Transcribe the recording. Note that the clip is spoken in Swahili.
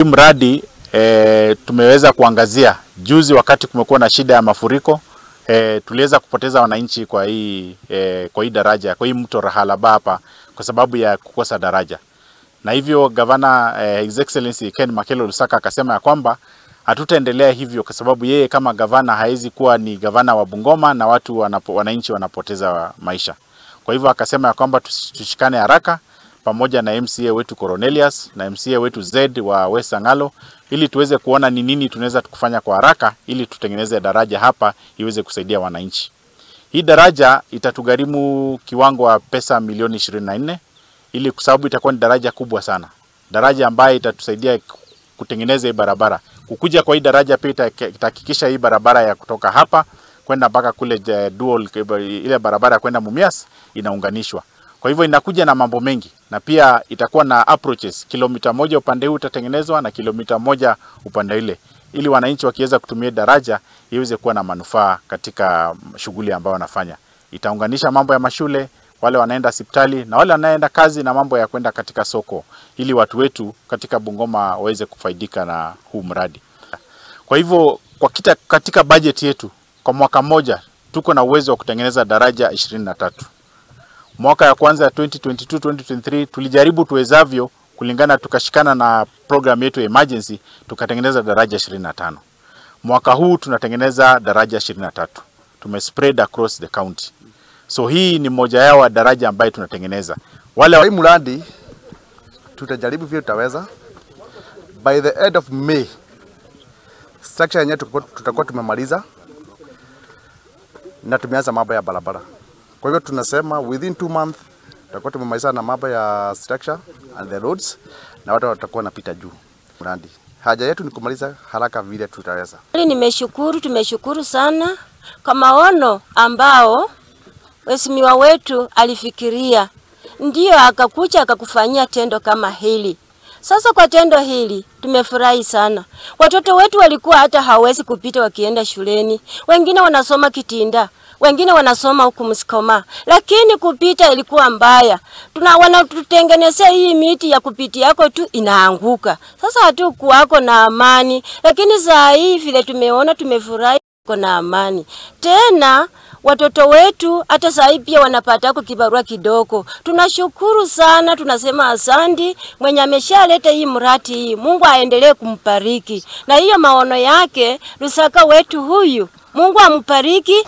Mradi tumeweza kuangazia juzi wakati kumekuwa na shida ya mafuriko, tuliweza kupoteza wananchi kwa hii daraja, kwa hii mto Rahalaba hapa kwa sababu ya kukosa daraja. Na hivyo Governor His Excellency Ken Makelo Lusaka akasema ya kwamba hatutaendelea hivyo kwa sababu yeye kama governor haizi kuwa ni governor wa Bungoma na wananchi wanapoteza maisha. Kwa hivyo akasema ya kwamba tushikane haraka pamoja na MCA wetu Cornelius na MCA wetu Zed wa West Angalo ili tuweze kuona ni nini tunaweza kufanya kwa haraka ili tutengeneze daraja hapa iweze kusaidia wananchi. Hii daraja itatugharimu kiwango wa pesa milioni 24 ili kwa sababu itakuwa ni daraja kubwa sana. Daraja ambayo itatusaidia kutengeneza hii barabara. Kukuja kwa hii daraja pia itahakikisha hii barabara ya kutoka hapa kwenda mpaka kule dual, ile barabara kwenda Mumias inaunganishwa. Kwa hivyo inakuja na mambo mengi na pia itakuwa na approaches, kilomita moja upande huu utatengenezwa na kilomita moja upande ile, ili wananchi wakiweza kutumia daraja iweze kuwa na manufaa katika shughuli ambayo wanafanya. Itaunganisha mambo ya mashule, wale wanaenda hospitali na wale wanaenda kazi na mambo ya kwenda katika soko, ili watu wetu katika Bungoma waweze kufaidika na huu mradi. Kwa hivyo katika budget yetu kwa mwaka mmoja tuko na uwezo wa kutengeneza daraja 23. Mwaka ya kwanza 2022-2023 tulijaribu tuwezavyo kulingana, tukashikana na program yetu ya emergency tukatengeneza daraja 25. Mwaka huu tunatengeneza daraja 23. Tumespread across the county. So hii ni moja yao wa daraja ambayo tunatengeneza. Hii mradi tutajaribu vile tutaweza. By the end of May structure yenyewe tutakuwa tumemaliza na tumeanza mambo ya barabara. Kwa hivyo tunasema within 2 months tutakuwa tumemaliza na mambo ya structure and the roads na watu watakuwa wanapita juu. Mradi haja yetu ni kumaliza haraka vile tutaweza. Tumeshukuru sana kwa maono ambao mheshimiwa wetu alifikiria, ndio akakuja akakufanyia tendo kama hili. Sasa kwa tendo hili tumefurahi sana. Watoto wetu walikuwa hata hawezi kupita wakienda shuleni. Wengine wanasoma Kitinda, wengine wanasoma huku Msikoma, lakini kupita ilikuwa mbaya. Wanatutengenezea hii miti ya kupitia yako tu inaanguka. Sasa hatukuwako na amani, lakini saa hii vile tumeona tumefurahi na amani. Tena watoto wetu hata sasa pia wanapata kibarua kidogo. Tunashukuru sana, tunasema asante mwenye ameshaleta hii mradi hii. Mungu aendelee kumbariki. Na hiyo maono yake Lusaka wetu huyu, Mungu ambariki.